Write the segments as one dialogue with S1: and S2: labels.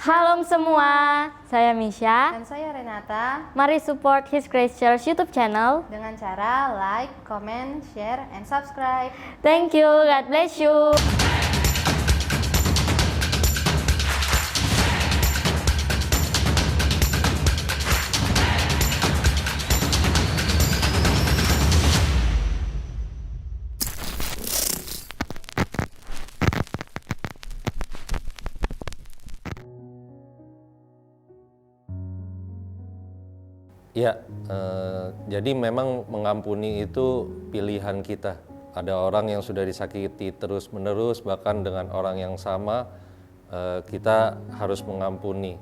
S1: Halo semua, saya Misha.
S2: Dan saya Renata.
S1: Mari support His Grace Church YouTube channel
S2: dengan cara like, comment, share, and subscribe.
S1: Thank you, God bless you.
S3: Ya, jadi memang mengampuni itu pilihan kita. Ada orang yang sudah disakiti terus-menerus, bahkan dengan orang yang sama, kita harus mengampuni.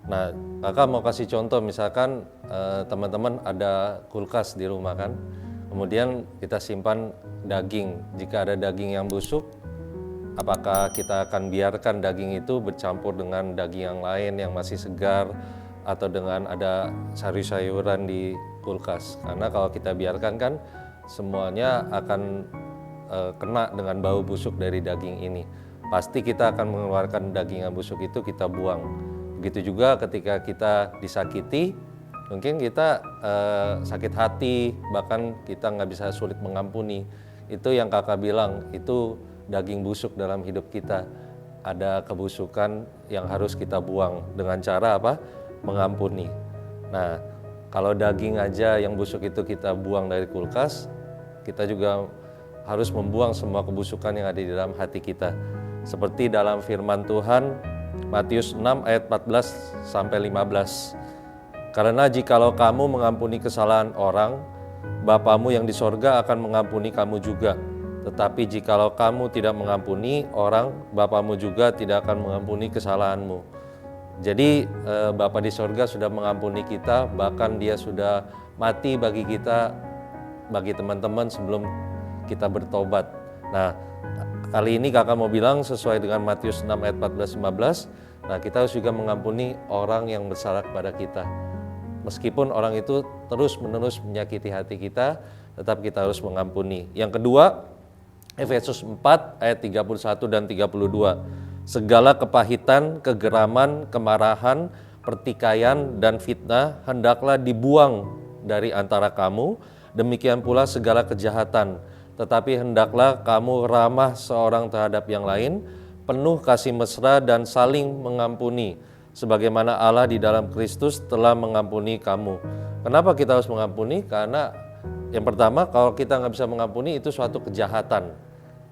S3: Nah, kakak mau kasih contoh, misalkan teman-teman ada kulkas di rumah kan, kemudian kita simpan daging. Jika ada daging yang busuk, apakah kita akan biarkan daging itu bercampur dengan daging yang lain yang masih segar, atau dengan ada sayur-sayuran di kulkas? Karena kalau kita biarkan kan semuanya akan kena dengan bau busuk dari daging ini. Pasti kita akan mengeluarkan daging yang busuk itu, kita buang. Begitu juga ketika kita disakiti, mungkin kita sakit hati, bahkan kita nggak bisa, sulit mengampuni. Itu yang kakak bilang, itu daging busuk dalam hidup kita. Ada kebusukan yang harus kita buang dengan cara apa? Mengampuni. Nah, kalau daging aja yang busuk itu kita buang dari kulkas, kita juga harus membuang semua kebusukan yang ada di dalam hati kita. Seperti dalam firman Tuhan, Matius 6 ayat 14 sampai 15. Karena jikalau kamu mengampuni kesalahan orang, Bapamu yang di sorga akan mengampuni kamu juga. Tetapi jikalau kamu tidak mengampuni orang, Bapamu juga tidak akan mengampuni kesalahanmu. Jadi Bapa di sorga sudah mengampuni kita, bahkan Dia sudah mati bagi kita, bagi teman-teman sebelum kita bertobat. Nah, kali ini kakak mau bilang sesuai dengan Matius 6 ayat 14-15, nah kita harus juga mengampuni orang yang bersalah kepada kita. Meskipun orang itu terus-menerus menyakiti hati kita, tetap kita harus mengampuni. Yang kedua, Efesus 4 ayat 31 dan 32. Segala kepahitan, kegeraman, kemarahan, pertikaian, dan fitnah hendaklah dibuang dari antara kamu. Demikian pula segala kejahatan. Tetapi hendaklah kamu ramah seorang terhadap yang lain, penuh kasih mesra dan saling mengampuni, sebagaimana Allah di dalam Kristus telah mengampuni kamu. Kenapa kita harus mengampuni? Karena yang pertama, kalau kita nggak bisa mengampuni, itu suatu kejahatan.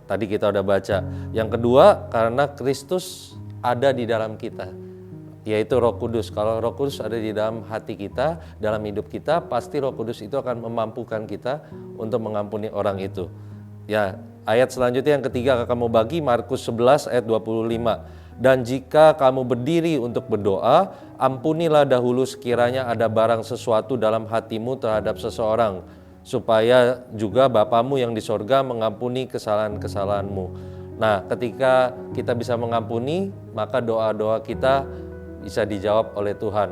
S3: Tadi kita udah baca. Yang kedua, karena Kristus ada di dalam kita, yaitu Roh Kudus. Kalau Roh Kudus ada di dalam hati kita, dalam hidup kita, pasti Roh Kudus itu akan memampukan kita untuk mengampuni orang itu. Ya, ayat selanjutnya yang ketiga kakak mau bagi, Markus 11 ayat 25. Dan jika kamu berdiri untuk berdoa, ampunilah dahulu sekiranya ada barang sesuatu dalam hatimu terhadap seseorang, supaya juga Bapamu yang di sorga mengampuni kesalahan-kesalahanmu. Nah, ketika kita bisa mengampuni, maka doa-doa kita bisa dijawab oleh Tuhan.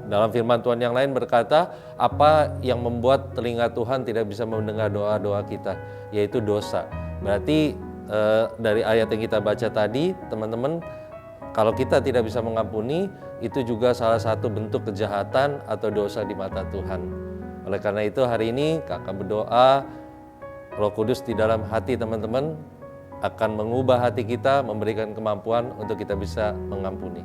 S3: Dalam firman Tuhan yang lain berkata, apa yang membuat telinga Tuhan tidak bisa mendengar doa-doa kita, yaitu dosa. Berarti dari ayat yang kita baca tadi, teman-teman, kalau kita tidak bisa mengampuni, itu juga salah satu bentuk kejahatan atau dosa di mata Tuhan. Oleh karena itu hari ini kakak berdoa, Roh Kudus di dalam hati teman-teman akan mengubah hati kita, memberikan kemampuan untuk kita bisa mengampuni.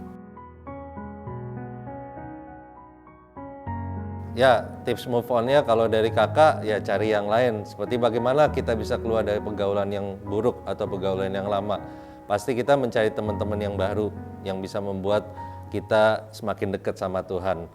S3: Ya, tips move on-nya kalau dari kakak, ya cari yang lain. Seperti bagaimana kita bisa keluar dari pergaulan yang buruk atau pergaulan yang lama. Pasti kita mencari teman-teman yang baru, yang bisa membuat kita semakin dekat sama Tuhan.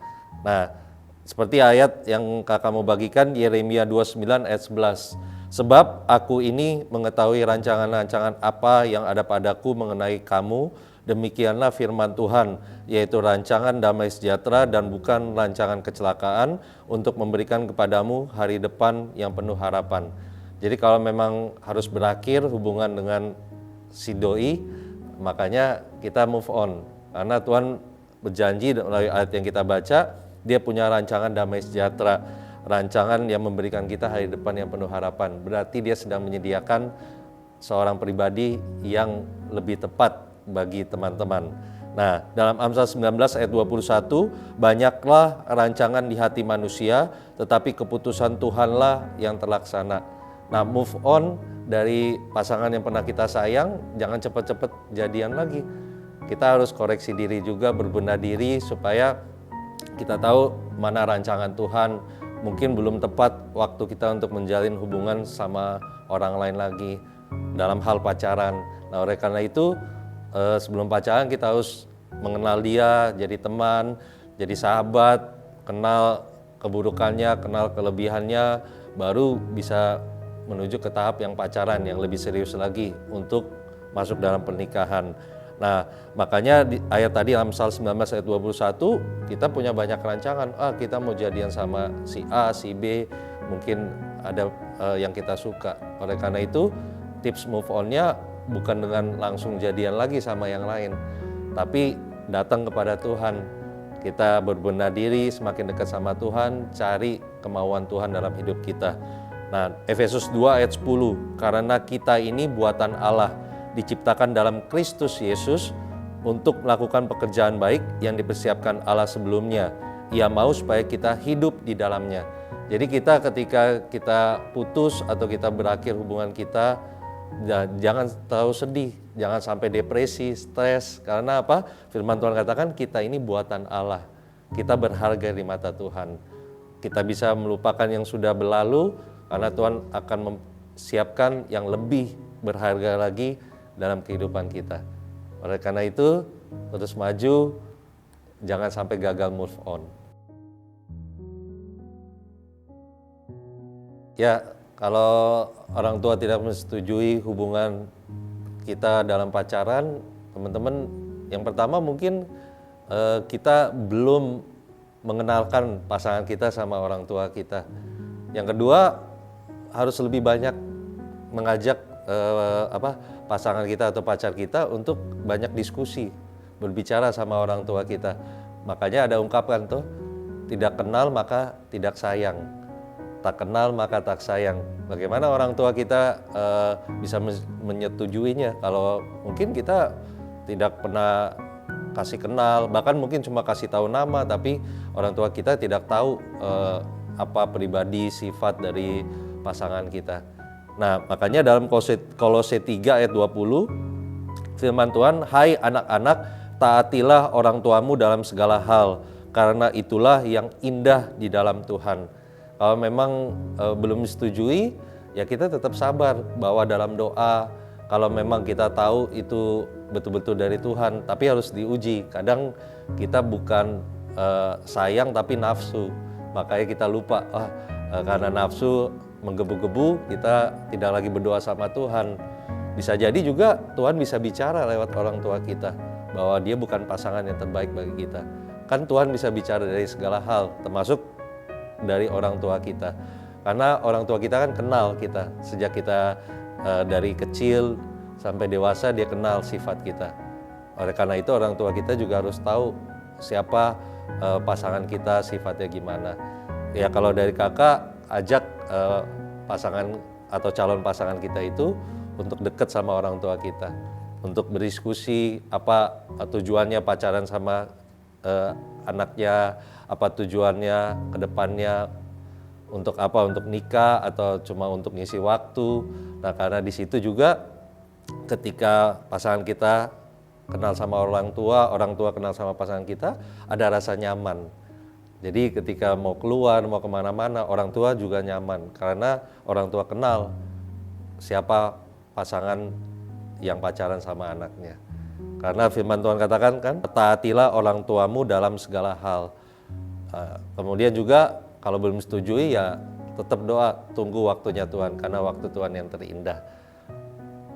S3: Nah, seperti ayat yang kakak mau bagikan, Yeremia 29 ayat 11. Sebab aku ini mengetahui rancangan-rancangan apa yang ada padaku mengenai kamu, demikianlah firman Tuhan, yaitu rancangan damai sejahtera dan bukan rancangan kecelakaan, untuk memberikan kepadamu hari depan yang penuh harapan. Jadi kalau memang harus berakhir hubungan dengan si doi, makanya kita move on. Karena Tuhan berjanji melalui ayat yang kita baca, Dia punya rancangan damai sejahtera, rancangan yang memberikan kita hari depan yang penuh harapan. Berarti Dia sedang menyediakan seorang pribadi yang lebih tepat bagi teman-teman. Nah, dalam Amsal 19 ayat 21, banyaklah rancangan di hati manusia, tetapi keputusan Tuhanlah yang terlaksana. Nah, move on dari pasangan yang pernah kita sayang, jangan cepat-cepat jadian lagi. Kita harus koreksi diri juga, berbenah diri supaya kita tahu mana rancangan Tuhan. Mungkin belum tepat waktu kita untuk menjalin hubungan sama orang lain lagi dalam hal pacaran. Nah, oleh karena itu sebelum pacaran kita harus mengenal dia, jadi teman, jadi sahabat, kenal keburukannya, kenal kelebihannya, baru bisa menuju ke tahap yang pacaran yang lebih serius lagi untuk masuk dalam pernikahan. Nah, makanya di ayat tadi Amsal 19 ayat 21 kita punya banyak rancangan. Kita mau jadian sama si A, si B, mungkin ada yang kita suka. Oleh karena itu tips move on-nya bukan dengan langsung jadian lagi sama yang lain, tapi datang kepada Tuhan. Kita berbenah diri, semakin dekat sama Tuhan, cari kemauan Tuhan dalam hidup kita. Nah, Efesus 2 ayat 10, karena kita ini buatan Allah, diciptakan dalam Kristus Yesus untuk melakukan pekerjaan baik yang dipersiapkan Allah sebelumnya. Ia mau supaya kita hidup di dalamnya. Jadi kita ketika kita putus atau kita berakhir hubungan kita, jangan terlalu sedih, jangan sampai depresi, stres. Karena apa? Firman Tuhan katakan kita ini buatan Allah. Kita berharga di mata Tuhan. Kita bisa melupakan yang sudah berlalu karena Tuhan akan memsiapkan yang lebih berharga lagi dalam kehidupan kita. Oleh karena itu, terus maju, jangan sampai gagal move on. Ya, kalau orang tua tidak menyetujui hubungan kita dalam pacaran, teman-teman, yang pertama mungkin kita belum mengenalkan pasangan kita sama orang tua kita. Yang kedua, harus lebih banyak mengajak pasangan kita atau pacar kita untuk banyak diskusi, berbicara sama orang tua kita. Makanya ada ungkapan tuh, tidak kenal maka tidak sayang, tak kenal maka tak sayang. Bagaimana orang tua kita bisa menyetujuinya kalau mungkin kita tidak pernah kasih kenal, bahkan mungkin cuma kasih tahu nama, tapi orang tua kita tidak tahu apa pribadi, sifat dari pasangan kita. Nah, makanya dalam Kolose 3 ayat 20, firman Tuhan, hai anak-anak, taatilah orang tuamu dalam segala hal, karena itulah yang indah di dalam Tuhan. Kalau memang belum disetujui, ya kita tetap sabar, bawa dalam doa. Kalau memang kita tahu itu betul-betul dari Tuhan, tapi harus diuji. Kadang kita bukan sayang tapi nafsu, makanya kita lupa, karena nafsu menggebu-gebu, kita tidak lagi berdoa sama Tuhan. Bisa jadi juga Tuhan bisa bicara lewat orang tua kita, bahwa dia bukan pasangan yang terbaik bagi kita. Kan Tuhan bisa bicara dari segala hal, termasuk dari orang tua kita. Karena orang tua kita kan kenal kita, sejak kita dari kecil sampai dewasa dia kenal sifat kita. Oleh karena itu orang tua kita juga harus tahu siapa pasangan kita, sifatnya gimana. Ya kalau dari kakak, ajak pasangan atau calon pasangan kita itu untuk dekat sama orang tua kita, untuk berdiskusi apa tujuannya pacaran sama anaknya, apa tujuannya ke depannya, untuk apa, untuk nikah atau cuma untuk ngisi waktu. Nah, karena di situ juga ketika pasangan kita kenal sama orang tua kenal sama pasangan kita, ada rasa nyaman. Jadi ketika mau keluar, mau kemana-mana, orang tua juga nyaman. Karena orang tua kenal siapa pasangan yang pacaran sama anaknya. Karena firman Tuhan katakan kan, taatilah orang tuamu dalam segala hal. Kemudian juga kalau belum setujui ya tetap doa, tunggu waktunya Tuhan. Karena waktu Tuhan yang terindah.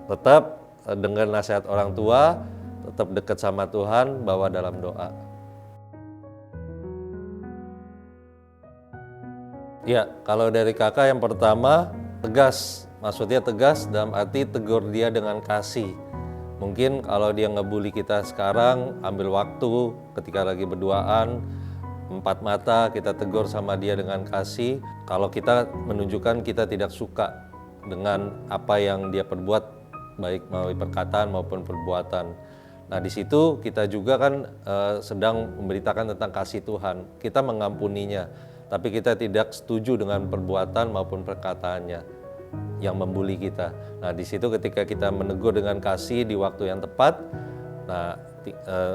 S3: Tetap dengar nasihat orang tua, tetap dekat sama Tuhan, bawa dalam doa. Ya, kalau dari kakak yang pertama, tegas. Maksudnya tegas dalam arti tegur dia dengan kasih. Mungkin kalau dia ngebully kita sekarang, ambil waktu ketika lagi berduaan, empat mata kita tegur sama dia dengan kasih. Kalau kita menunjukkan kita tidak suka dengan apa yang dia perbuat, baik melalui perkataan maupun perbuatan. Nah, di situ kita juga kan sedang memberitakan tentang kasih Tuhan. Kita mengampuninya, tapi kita tidak setuju dengan perbuatan maupun perkataannya yang membuli kita. Nah, di situ ketika kita menegur dengan kasih di waktu yang tepat, nah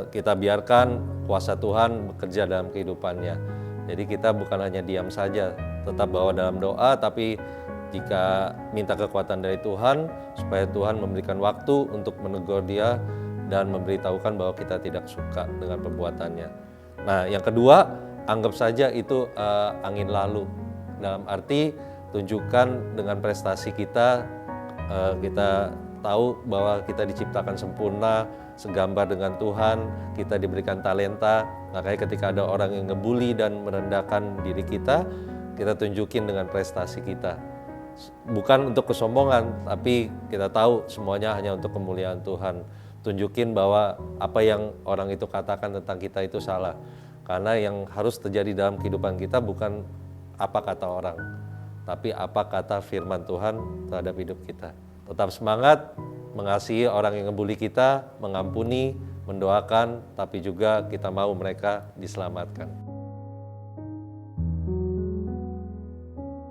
S3: kita biarkan kuasa Tuhan bekerja dalam kehidupannya. Jadi kita bukan hanya diam saja, tetap bawa dalam doa, tapi jika minta kekuatan dari Tuhan, supaya Tuhan memberikan waktu untuk menegur dia dan memberitahukan bahwa kita tidak suka dengan perbuatannya. Nah, yang kedua, anggap saja itu angin lalu. Dalam arti, tunjukkan dengan prestasi kita, kita tahu bahwa kita diciptakan sempurna, segambar dengan Tuhan, kita diberikan talenta. Makanya ketika ada orang yang ngebully dan merendahkan diri kita tunjukin dengan prestasi kita. Bukan untuk kesombongan, tapi kita tahu semuanya hanya untuk kemuliaan Tuhan. Tunjukin bahwa apa yang orang itu katakan tentang kita itu salah. Karena yang harus terjadi dalam kehidupan kita bukan apa kata orang, tapi apa kata firman Tuhan terhadap hidup kita. Tetap semangat, mengasihi orang yang ngebully kita, mengampuni, mendoakan, tapi juga kita mau mereka diselamatkan.